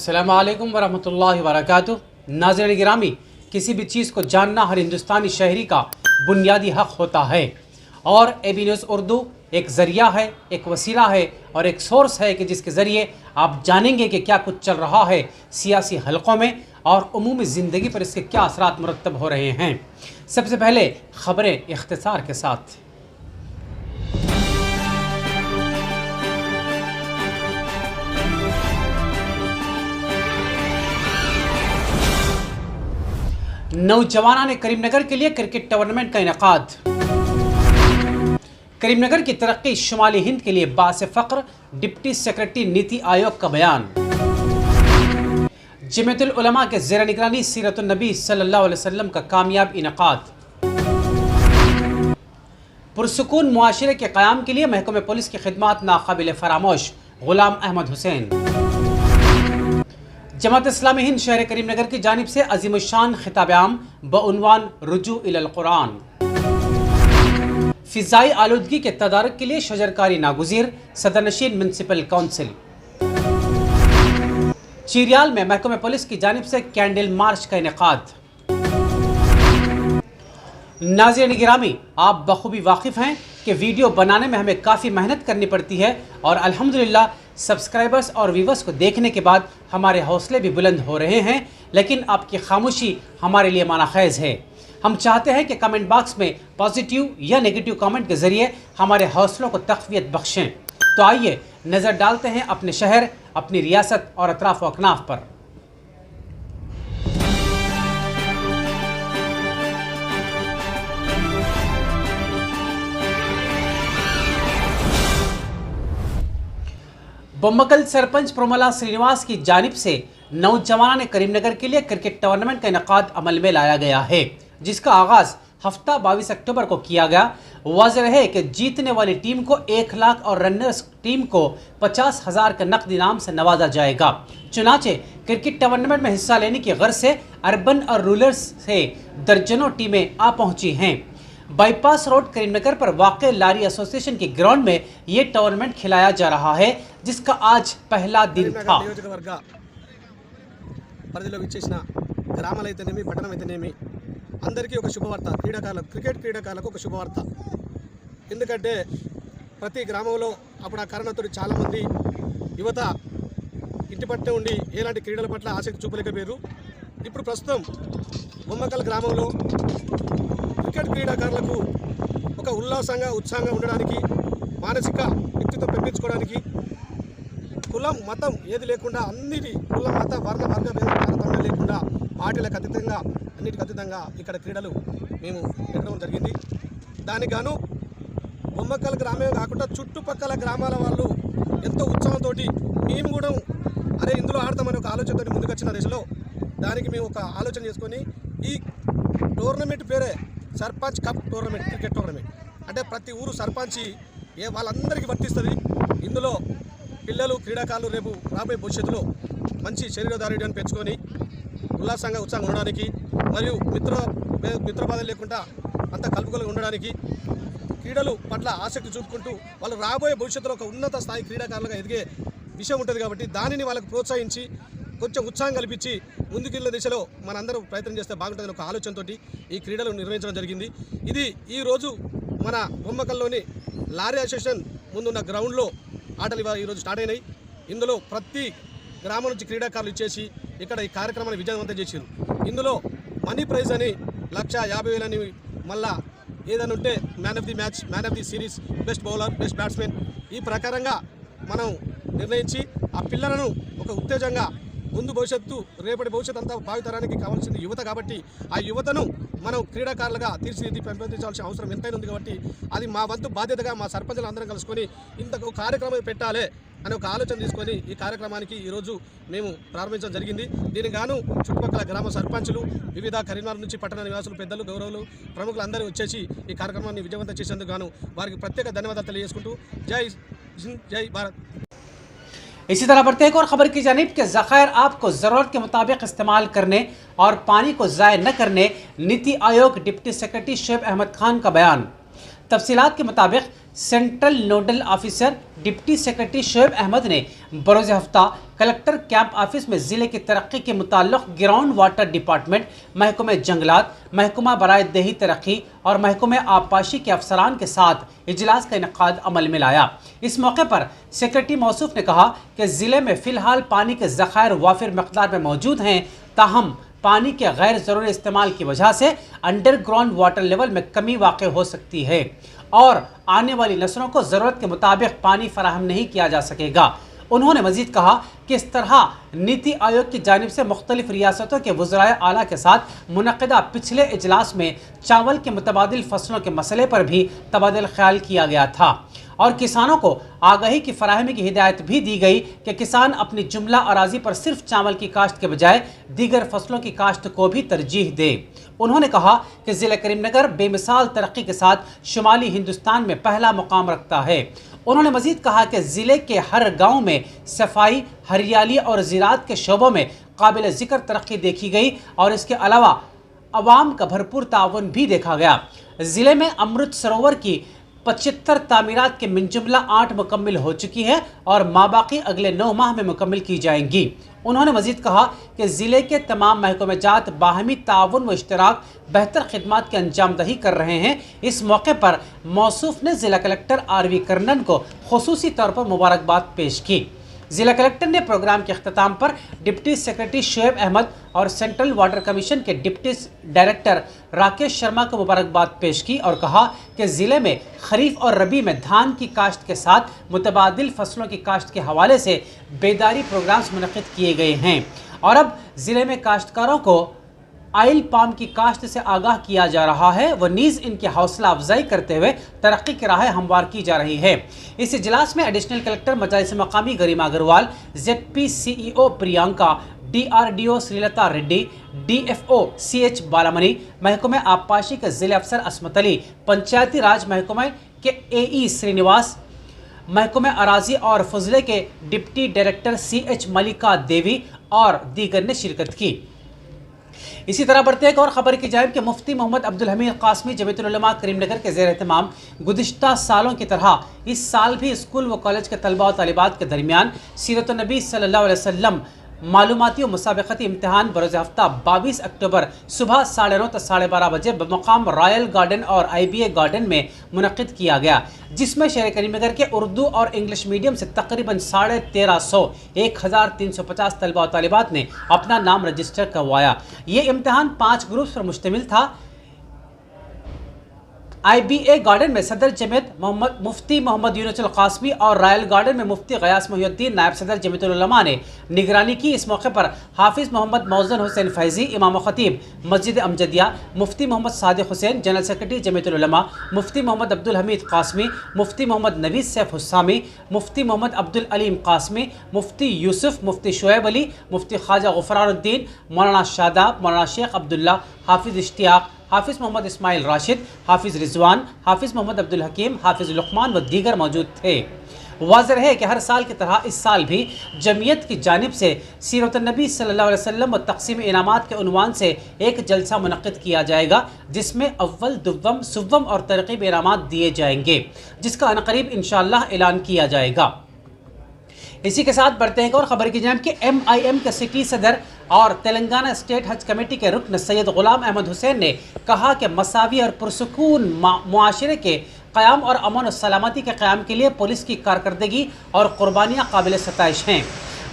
अस्सलामु अलैकुम वरहमतुल्लाहि वबरकातुहू। नाज़रीन गिरामी, किसी भी चीज़ को जानना हर हिंदुस्तानी शहरी का बुनियादी हक़ होता है और AB न्यूज़ उर्दू एक ज़रिया है, एक वसीला है और एक सोर्स है कि जिसके ज़रिए आप जानेंगे कि क्या कुछ चल रहा है सियासी हलक़ों में और उमूमी ज़िंदगी पर इसके क्या असरात मुरतब हो रहे हैं। सबसे पहले ख़बरें इख्तिसार के साथ। नौजवाना ने करीमनगर के लिए क्रिकेट टूर्नामेंट का इनेकाद। करीमनगर की तरक्की शुमाली हिंद के लिए बासे फ़ख्र, डिप्टी सेक्रेटरी नीति आयोग का बयान। जमीयतुल उलमा के ज़ेर निगरानी सीरतुन नबी सल्लल्लाहु अलैहि वसल्लम का कामयाब इनेकाद। पुरसुकून मुआशरे के क़याम के लिए महकमे पुलिस की खिदमात नाकाबिल फरामोश, गुलाम अहमद हुसैन। जमात इस्लामी हिंद शहर करीमनगर की जानिब से अज़ीमुश्शान खिताब आम बउनवान रुजू इलल कुरान। फ़िज़ाई आलूदगी के तदारुक के लिए शजरकारी नागुज़ीर, सदरनशीन म्युनिसिपल काउंसिल। चीरियाल में महकमे पुलिस की जानिब से कैंडल मार्च का इनेकाद। नाज़रीन गिरामी, आप बखूबी वाकिफ़ हैं कि वीडियो बनाने में हमें काफ़ी मेहनत करनी पड़ती है और अल्हम्दुलिल्लाह सब्सक्राइबर्स और व्यूवर्स को देखने के बाद हमारे हौसले भी बुलंद हो रहे हैं, लेकिन आपकी खामोशी हमारे लिए माना खैज़ है। हम चाहते हैं कि कमेंट बॉक्स में पॉजिटिव या नेगेटिव कमेंट के ज़रिए हमारे हौसलों को तक़वियत बख्शें। तो आइए नज़र डालते हैं अपने शहर, अपनी रियासत और अतराफ़ व अकनाफ़ पर। बोम्मकल सरपंच प्रोमला श्रीनिवास की जानिब से नौजवाना ने करीमनगर के लिए क्रिकेट टूर्नामेंट का इनेकाद अमल में लाया गया है, जिसका आगाज़ हफ्ता 22 अक्टूबर को किया गया। वाज़ेह है कि जीतने वाली टीम को 1 लाख और रनर्स टीम को 50,000 का नकद इनाम से नवाजा जाएगा। चुनाचे क्रिकेट टूर्नामेंट में हिस्सा लेने की गर्ज से अर्बन और रूरल से दर्जनों टीमें आ पहुंची हैं। बाईपास रोड करीमनगर पर वाक़े लारी एसोसिएशन के ग्राउंड में ये टूर्नामेंट खिलाया जा रहा है, जिसका आज पहला दिन था। పరిధిలో విచ్చేసిన గ్రామాలైతేనేమి పట్టణమైతేనేమి అందరికీ ఒక శుభవార్త, క్రికెట్ క్రీడాకారులకు ఒక శుభవార్త. ఎందుకంటే ప్రతి గ్రామంలో అప్పుడు ఆ కారణంతో చాలామంది యువత ఇంటి పట్టే ఉండి ఎలాంటి క్రీడల పట్ల ఆసక్తి చూపలేకపోయారు. ఇప్పుడు ప్రస్తుతం బొమ్మకల్ గ్రామంలో క్రికెట్ క్రీడాకారులకు ఒక ఉల్లాసంగా ఉత్సాహంగా ఉండడానికి, మానసిక వ్యక్తిత్వం పెంచుకోవడానికి కులం మతం ఏది లేకుండా అన్నిటి కులం మత వర్ణ తారతమ్యం లేకుండా పార్టీలకు అన్నిటికి అతీతంగా ఇక్కడ క్రీడలు మేము పెట్టడం జరిగింది. దానికి గాను బొమ్మకల్ గ్రామే కాకుండా చుట్టుపక్కల గ్రామాల వాళ్ళు ఎంతో ఉత్సాహంతో మేము కూడా అరే ఇందులో ఆడతామని ఒక ఆలోచనతో ముందుకు వచ్చిన దశలో దానికి మేము ఒక ఆలోచన చేసుకొని ఈ టోర్నమెంట్ పేరే sarpanch cup tournament, cricket tournament. అంటే ప్రతి ఊరు సర్పంచ్ వాళ్ళందరికీ వర్తిస్తుంది. ఇందులో పిల్లలు క్రీడాకారులు రేపు రాబోయే భవిష్యత్తులో మంచి శరీరదారుడ్యాన్ని పెంచుకొని ఉల్లాసంగా ఉత్సాహంగా ఉండడానికి మరియు మిత్రబాధలు లేకుండా అంత కలుపుకలుగా ఉండడానికి, క్రీడలు పట్ల ఆసక్తి చూపుకుంటూ వాళ్ళు రాబోయే భవిష్యత్తులో ఒక ఉన్నత స్థాయి క్రీడాకారులుగా ఎదిగే విషయం ఉంటుంది. కాబట్టి దానిని వాళ్ళకు ప్రోత్సహించి కొంచెం ఉత్సాహం కల్పించి ముందుకెళ్ళే దిశలో మనందరం ప్రయత్నం చేస్తే బాగుంటుందని ఒక ఆలోచనతో ఈ క్రీడలు నిర్వహించడం జరిగింది. ఇది ఈరోజు మన బొమ్మకల్లోని లారీ అసోసియేషన్ ముందున్న గ్రౌండ్లో ఆటలు ఈరోజు స్టార్ట్ అయినాయి. ఇందులో ప్రతి గ్రామం నుంచి క్రీడాకారులు ఇచ్చేసి ఇక్కడ ఈ కార్యక్రమాన్ని విజయవంతం చేశారు. ఇందులో మనీ ప్రైజ్ అని 1,50,000 అని, మళ్ళా ఏదైనా ఉంటే man of the match, man of the series, best bowler, best batsmen, ఈ ప్రకారంగా మనం నిర్ణయించి ఆ పిల్లలను ఒక ఉత్తేజంగా ముందు భవిష్యత్తు, రేపటి భవిష్యత్తు అంతా భావితరానికి కావాల్సింది యువత. కాబట్టి ఆ యువతను మనం క్రీడాకారులుగా తీర్చిదిద్ది పెంపొందించాల్సిన అవసరం ఎంతైనా ఉంది. కాబట్టి అది మా వంతు బాధ్యతగా మా సర్పంచులు అందరం కలుసుకొని ఇంత కార్యక్రమం పెట్టాలి అని ఒక ఆలోచన తీసుకొని ఈ కార్యక్రమానికి ఈరోజు మేము ప్రారంభించడం జరిగింది. దీనికి గాను చుట్టుపక్కల గ్రామ సర్పంచులు, వివిధ కరీంనగర్ నుంచి పట్టణ నివాసులు, పెద్దలు, గౌరవులు, ప్రముఖులు అందరూ వచ్చేసి ఈ కార్యక్రమాన్ని విజయవంతం చేసేందుకు గాను వారికి ప్రత్యేక ధన్యవాదాలు తెలియజేసుకుంటూ జై హింద్, జై భారత్. इसी तरह बढ़ते एक और ख़बर की जानिब के ज़ख़ायर आपको ज़रूरत के मुताबिक इस्तेमाल करने और पानी को ज़ाय न करने, नीति आयोग डिप्टी सेक्रेटरी शुएब अहमद खान का बयान। तफसीलात के मुताबिक central nodal officer deputy secretary Shoaib Ahmed ने बरोज़ हफ्ता कलेक्टर कैंप ऑफिस में जिले की तरक्की के मुताल्लिक ग्राउंड वाटर डिपार्टमेंट, महकमे जंगलात, महकमा बराए देही तरक्की और महकमे आबपाशी के अफसरान के साथ इजलास का इनेकाद अमल में लाया। इस मौके पर सेक्रेटरी मौसूफ ने कहा कि जिले में फिलहाल पानी के ज़खायर वाफिर मकदार में मौजूद हैं, ताहम पानी के गैर ज़रूरी इस्तेमाल की वजह से अंडरग्राउंड वाटर लेवल में कमी वाक़ हो सकती है और आने वाली नस्लों को ज़रूरत के मुताबिक पानी फराहम नहीं किया जा सकेगा। उन्होंने मजीद कहा कि इस तरह नीति आयोग की जानिब से मुख्तलिफ रियासतों के वज़राए आला के साथ मुनक़िदा पिछले इजलास में चावल के मुतबादिल फसलों के मसले पर भी तबादला ख्याल किया गया था और किसानों को आगाही की फराहमी की हिदायत भी दी गई कि किसान अपनी जुमला अराजी पर सिर्फ चावल की काश्त के बजाय दीगर फसलों की काश्त को भी तरजीह दे। उन्होंने कहा कि ज़िला करीमनगर बेमिसाल तरक्की के साथ शुमाली हिंदुस्तान में पहला मुकाम रखता है। उन्होंने मजीद कहा कि ज़िले के हर गाँव में सफाई, हरियाली और ज़राअत के शोबों में काबिल ज़िक्र तरक्की देखी गई और इसके अलावा अवाम का भरपूर ताउन भी देखा गया। ज़िले में अमृत सरोवर की 75 तामीरात के मिनजुमला 8 मुकम्मल हो चुकी है और माबाकी अगले 9 माह में मुकम्मल की जाएंगी। उन्होंने मजीद कहा कि ज़िले के तमाम महकमे जात बाहमी ताउन व इश्तराक बेहतर खिदमात की अंजामदही कर रहे हैं। इस मौके पर मौसूफ ने ज़िला कलेक्टर RV कर्नन को खुसूसी तौर पर मुबारकबाद पेश की। ज़िला कलेक्टर ने प्रोग्राम के अख्ताम पर डिप्टी सेक्रेटरी शुएब अहमद और सेंट्रल वाटर कमीशन के डिप्टी डायरेक्टर राकेश शर्मा को मुबारकबाद पेश की और कहा कि ज़िले में खरीफ और रबी में धान की काश्त के साथ मुतबादिल फसलों की काश्त के हवाले से बेदारी प्रोग्राम्स मुनक़िद किए गए हैं और अब ज़िले में काश्तकारों को आइल पाम की काश्त से आगाह किया जा रहा है व नीज़ इनकी हौसला अफजाई करते हुए तरक्की की राह हमवार की जा रही है। इस इजलास में एडिशनल कलेक्टर मजालिस मकामी गरिमा Agarwal, ZP CEO Priyanka, DRDO Srilata Reddy, DFO CH बालामणि, महकमे आबपाशी के ज़िले अफसर असमत अली, पंचायती राज महकमे के AE श्रीनिवास, महकमे अराजी और फजले के डिप्टी डायरेक्टर CH मलिका देवी और दीगर ने शिरकत की। इसी तरह बढ़ते एक और खबर की जानिब कि मुफ्ती मोहम्मद अब्दुल हमीद कासमी जमीयतुल उलमा करीमनगर के ज़ेर एहतमाम गुज़िश्ता सालों की तरह इस साल भी स्कूल व कॉलेज के तलबा और तालिबात के दरमियान सीरत नबी सल्लल्लाहु अलैहि वसल्लम मालूमाती और मुसाबक़ती इम्तहान बरोज़ हफ्ता 22 अक्टूबर सुबह 9:30 से 12:30 बजे बमकाम रॉयल गार्डन और IBA गार्डन में मुनक़िद किया गया, जिसमें शहर करीमनगर के उर्दू और इंग्लिश मीडियम से तकरीबन 1350 तलबा और तालिबात ने अपना नाम रजिस्टर करवाया। ये इम्तहान 5 ग्रुप्स पर मुश्तमिल था। IBA गार्डन में सदर जमीयत मुफ्ती मोहम्मद यूनुस कासमी और रॉयल गार्डन में मुफ्ती गयास मोहिउद्दीन नायब सदर जमीयतुल उलमा ने निगरानी की। इस मौके पर हाफिज़ मोहम्मद मौज़न हुसैन फैज़ी, इमाम ख़तीब मस्जिद अमजदिया, मुफ्ती मोहम्मद सादिक हुसैन, जनरल सेक्रेटरी जमीयतुल उलमा, मुफ्ती मोहम्मद अब्दुल हमीद कासमी, मुफ्ती मोहम्मद नवीद सैफ हुस्सामी, मुफ्ती मोहम्मद अब्दुल अलीम कासमी, मुफ्ती यूसुफ, मुफ्ती शुएब अली, मुफ्ती ख्वाजा गुफरानुद्दीन, मौलाना शादाब, मौलाना शेख अब्दुल्ला, हाफिज़ इश्तियाक, हाफिज़ मोहम्मद इस्माइल राशिद, हाफिज़ रिजवान, हाफिज़ मोहम्मद अब्दुल हकीम, हाफिज़ लुक़मान व दीगर मौजूद थे। वाज़ेह है कि हर साल की तरह इस साल भी जमीयत की जानिब से सीरत नबी सल्लल्लाहु अलैहि वसल्लम व तक़सीम इनामात के उन्वान से एक जलसा मुनक़्क़िद किया जाएगा, जिसमें अव्वल, दुव्वम, सुव्वम और तरक़ीब इनामात दिए जाएंगे, जिसका अनक़रीब इंशाअल्लाह ऐलान किया जाएगा। इसी के साथ बढ़ते हैं और ख़बर की जानिब कि MIM के सिटी सदर और तेलंगाना स्टेट हज कमेटी के रुकन सैयद ग़ुलाम अहमद हुसैन ने कहा कि मसावी और पुरसुकून मुआशरे के क़याम और अमन और सलामती के क़याम के लिए पुलिस की कारकर्दगी और क़ुरबानियाँ काबिल सताइश हैं।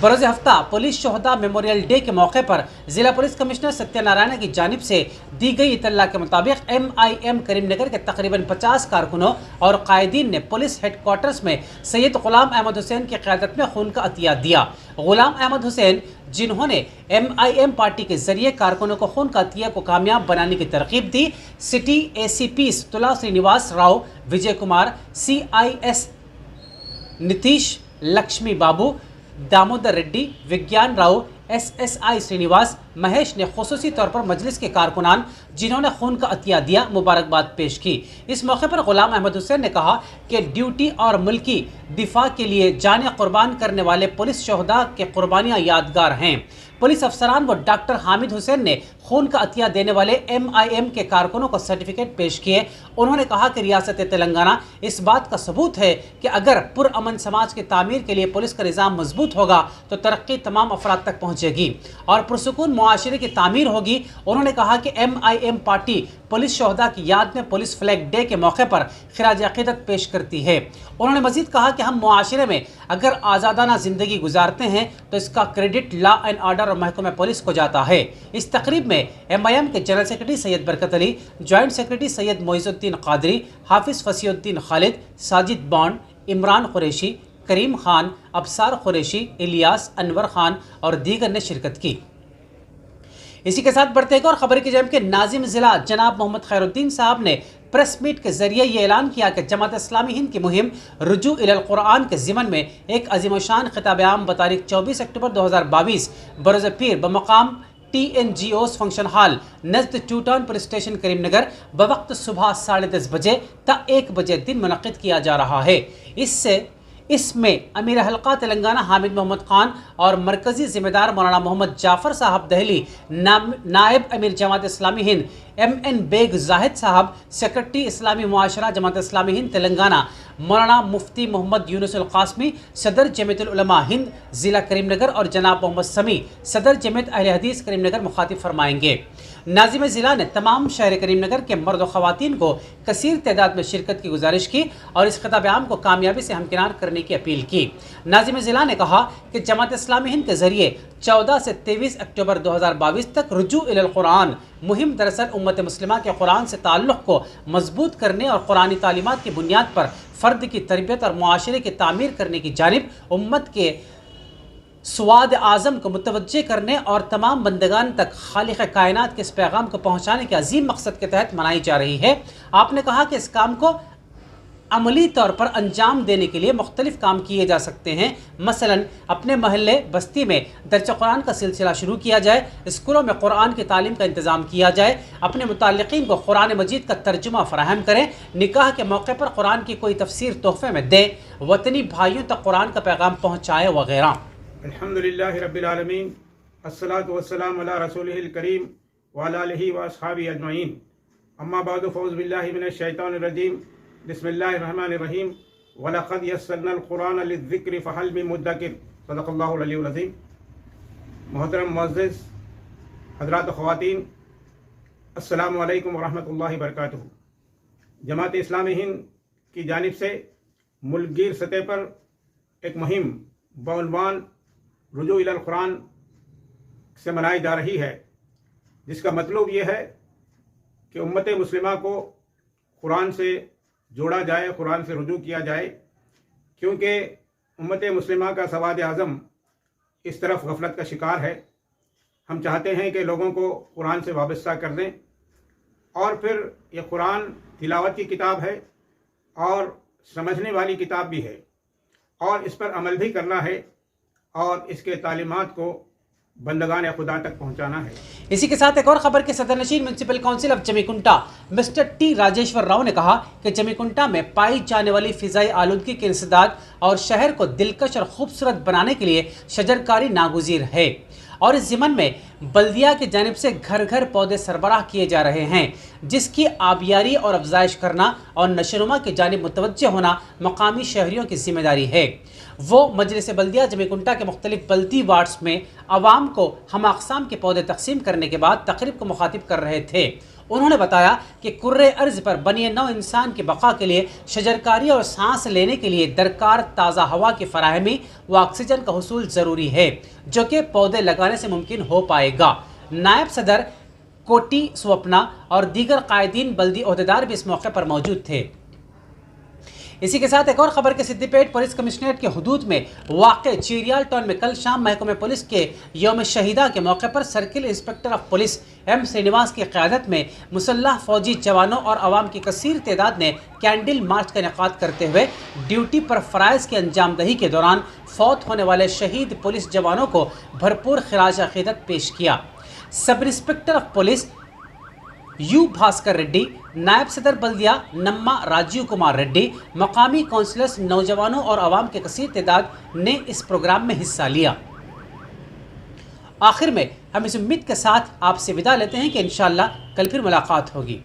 बरोज़ हफ्ता पुलिस शोहदा मेमोरियल डे के मौके पर ज़िला पुलिस कमिश्नर सत्यनारायण की जानिब से दी गई इत्तला के मुताबिक MIM करीमनगर के तकरीबन 50 कारकुनों और कायदीन ने पुलिस हेडक्वार्टर्स में सैयद ग़ुलाम अहमद हुसैन की क़यादत में खून का अतिया दिया। ग़ुलाम अहमद हुसैन, जिन्होंने MIM पार्टी के ज़रिए कारकुनों को खून का अतिया को कामयाब बनाने की तरकीब दी, सिटी ACPs तुला श्रीनिवास राव, विजय कुमार, CIS नीतीश, लक्ष्मी बाबू, दामोदर रेड्डी, विज्ञान राव, SSI श्रीनिवास, महेश ने खुसूसी तौर पर मजलिस के कारकुनान जिन्होंने खून का अतिया दिया मुबारकबाद पेश की। इस मौके पर गुलाम अहमद हुसैन ने कहा कि ड्यूटी और मुल्की दिफा के लिए जाने कुर्बान करने वाले पुलिस शोहदा के कुर्बानियां यादगार हैं। पुलिस अफसरान व डॉक्टर हामिद हुसैन ने खून का अतिया देने वाले MIM के कारकुनों को सर्टिफिकेट पेश किए। उन्होंने कहा कि रियासत तेलंगाना इस बात का सबूत है कि अगर पुरअमन समाज की तामीर के लिए पुलिस का निज़ाम मजबूत होगा तो तरक्की तमाम अफराद तक पहुँचेगी और पुरसुकून मुआशरे की तामीर होगी। उन्होंने कहा कि MIM पार्टी पुलिस शोहदा की याद में पुलिस फ्लैग डे के मौके पर खिराज अकीदत पेश करती है। उन्होंने मजीद कहा कि हम मुआशरे में अगर आज़ादाना ज़िंदगी गुजारते हैं तो इसका क्रेडिट लॉ एंड ऑर्डर और महकमा पुलिस को जाता है। इस तकरीब में MIM के general secretary Syed Barkat Ali, joint secretary Syed Moizuddin Qadri, हाफिज फसीउद्दीन खालिद, साजिद बॉन्ड, इमरान कुरैशी, करीम खान, अबसार कुरैशी, इलियास, अनवर खान और दीगर ने शिरकत की। इसी के साथ बढ़ते एक और खबर की जानिब के नाजिम ज़िला जनाब मोहम्मद खैरुद्दीन साहब ने प्रेस मीट के जरिए ये ऐलान किया कि जमात इस्लामी हिंद की मुहिम रुजू इलल कुरान के ज़िमन में एक अज़ीमुशान खिताब आम बतारीख 24 अक्टूबर 2022 बरोज़ पीर बमकाम TNGOs फंक्शन हॉल नज़द two town police station Karimnagar बवक्त सुबह 10:30 बजे ता 1 बजे दिन मुनक़िद किया जा रहा है। इसमें अमीर हल्का तेलंगाना हामिद मोहम्मद खान और मरकज़ी ज़िम्मेदार मौलाना मोहम्मद जाफ़र साहब दहली, नायब अमीर जमात इस्लामी हिंद MN बेग जाहिद साहब, सेक्रेटरी इस्लामी मुआशरा जमात इस्लामी हिंद तेलंगाना मौलाना मुफ्ती मोहम्मद यूनुसल क़ासमी, सदर जमीयतुल उलमा हिंद ज़िला करीमनगर और जनाब मोहम्मद समी, सदर जमीयत अहले हदीस करीमनगर मुखातिब फरमाएंगे। नाज़िम ज़िला ने तमाम शहर करीमनगर के मर्द और ख़वातीन को कसीर तादाद में शिरकत की गुजारिश की और इस खिताब आम को कामयाबी से हमकिनार करने की अपील की। नाज़िम ज़िला ने कहा कि जमात इस्लामी हिंद के ज़रिए 14 से 23 अक्टूबर 2022 तक रुजू इलल कुरान मुहिम दरअसल उम्मत मुस्लिमा के कुरान से ताल्लुक़ को मजबूत करने और कुरानी तालीमात की बुनियाद पर फ़र्द की तरबियत और मुआशरे की तामीर करने की जानिब उम्मत के स्वाद आज़म को मुतवज्जे करने और तमाम बंदगान तक खालिक़ कायनात के इस पैगाम को पहुँचाने के अजीम मकसद के तहत मनाई जा रही है। आपने कहा कि इस काम को अमली तौर पर अंजाम देने के लिए मुख्तलिफ काम किए जा सकते हैं। मसलन अपने महल्ले बस्ती में दर्ज कुरान का सिलसिला शुरू किया जाए, स्कूलों में कुरान की तालीम का इंतज़ाम किया जाए, अपने मुताल्लिक़ीन को कुरान मजीद का तर्जुमा फ़राहम करें, निकाह के मौके पर कुरान की कोई तफसीर तोहफ़े में दें, वतनी भाइयों तक कुरान का पैगाम पहुँचाए वगैरह। अल्हम्दुलिल्लाहि रब्बिल आलमीन, अस्सलातु वस्सलामु अला रसूलिहिल करीम व अला आलिहि व अस्हाबिहि अजमईन, अम्मा बादु फ़ऊज़ु बिल्लाहि मिनश शैतानिर रजीम, बिस्मिल्लाहिर रहमानिर रहीम, व लक़द यस्सरनल कुरान लिज़्ज़िक्रि फ़हल मिन मुद्दकिर, सदक़ल्लाहुल अलीयुल अज़ीम। मोहतरम मुअज़्ज़िज़ हज़रात ख़वातीन, अस्सलामु अलैकुम व रहमतुल्लाहि व बरकातुहू। जमात इस्लामी हिंद की जानिब से मुल्कगीर सतह पर एक मुहिम बउनवान रुजू इलल कुरान से मनाई जा रही है, जिसका मतलब ये है कि उम्मत मुस्लिमा को कुरान से जोड़ा जाए, कुरान से रुजू किया जाए, क्योंकि उम्मत मुस्लिमा का सवाद आज़म इस तरफ गफलत का शिकार है। हम चाहते हैं कि लोगों को कुरान से वाबस्ता कर दें और फिर ये कुरान तिलावत की किताब है और समझने वाली किताब भी है और इस पर अमल भी करना है और इसके तालीमात को बंदगान खुदा तक पहुंचाना है। इसी के साथ एक और खबर के सदर नशीन municipal council of Jammikunta mister T Rajeshwar Rao ने कहा कि जमीकुंटा में पाई जाने वाली फिजाई आलूदगी के इंसदाद और शहर को दिलकश और खूबसूरत बनाने के लिए शजरकारी नागुज़ीर है और इस ज़िमन में बल्दिया की जानिब से घर घर पौधे सरबराह किए जा रहे हैं, जिसकी आबियारी और अफजाइश करना और नशोनुमा की जानिब मुतवज्जे होना मकामी शहरियों की जिम्मेदारी है। वो मजलिस बल्दिया जमीकुंटा के मुख्तलिफ बल्दी वार्ड्स में आवाम को हम अक़साम के पौधे तकसीम करने के बाद तकरीब को मुखातिब कर रहे थे। उन्होंने बताया कि कुर्रे अर्ज़ पर बनिए नौ इंसान की बका के लिए शजरकारी और सांस लेने के लिए दरकार ताज़ा हवा की फराहमी व ऑक्सीजन का हुसूल ज़रूरी है, जो कि पौधे लगाने से मुमकिन हो पाएगा। नायब सदर कोटी स्वप्ना और दीगर कायदीन बल्दी ओहदेदार भी इस मौके पर मौजूद थे। इसी के साथ एक और खबर के सिद्दीपेट पुलिस कमिश्नरेट के हुदूद में वाक़ चीरियाल टाउन में कल शाम महकमे पुलिस के यौम शहीदा के मौके पर circle inspector of police M Srinivas की क़यादत में मुसल्लह फ़ौजी जवानों और आवाम की कसीर तादाद ने कैंडल मार्च का इनेकाद करते हुए ड्यूटी पर फ़राइज़ की अंजामदही के दौरान फ़ौत होने वाले शहीद पुलिस जवानों को भरपूर खिराज अक़ीदत पेश किया। Sub inspector of police you Bhaskar Reddy, नायब सदर बल्दिया नम्मा राजीव कुमार रेड्डी, मकामी काउंसलर्स, नौजवानों और आवाम के कसीर तादाद ने इस प्रोग्राम में हिस्सा लिया। आखिर में हम इस उम्मीद के साथ आपसे विदा लेते हैं कि इंशाअल्लाह कल फिर मुलाकात होगी।